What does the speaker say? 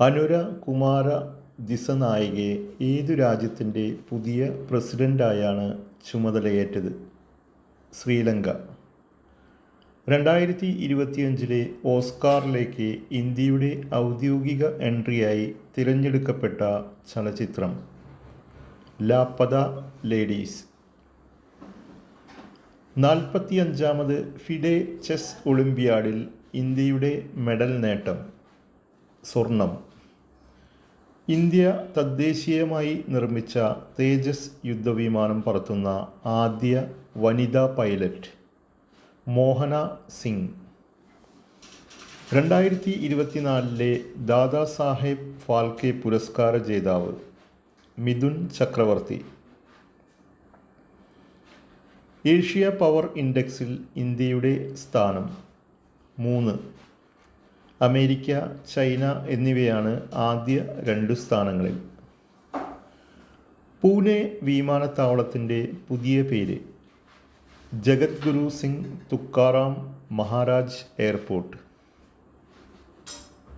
അനുര കുമാര ദിസനായകെ ഏതു രാജ്യത്തിൻ്റെ പുതിയ പ്രസിഡൻ്റായാണ് ചുമതലയേറ്റത്? ശ്രീലങ്ക. 2025 ഓസ്കാറിലേക്ക് ഇന്ത്യയുടെ ഔദ്യോഗിക എൻട്രിയായി തിരഞ്ഞെടുക്കപ്പെട്ട ചലച്ചിത്രം ലാപത ലേഡീസ്. 45ാമത് ഫിഡെ ചെസ് ഒളിമ്പ്യാഡിൽ ഇന്ത്യയുടെ മെഡൽ നേട്ടം സ്വർണം. ഇന്ത്യ തദ്ദേശീയമായി നിർമ്മിച്ച തേജസ് യുദ്ധവിമാനം പറത്തുന്ന ആദ്യ വനിതാ പൈലറ്റ് മോഹന സിംഗ്. 2024 ദാദാസാഹേബ് ഫാൽക്കെ പുരസ്കാര ജേതാവ് മിഥുൻ ചക്രവർത്തി. ഏഷ്യ പവർ ഇൻഡെക്സിൽ ഇന്ത്യയുടെ സ്ഥാനം 3. അമേരിക്ക, ചൈന എന്നിവയാണ് ആദ്യ 2 സ്ഥാനങ്ങളിൽ. പൂനെ വിമാനത്താവളത്തിൻ്റെ പുതിയ പേര് ജഗദ്ഗുരു സിംഗ് തുക്കാറാം മഹാരാജ് എയർപോർട്ട്.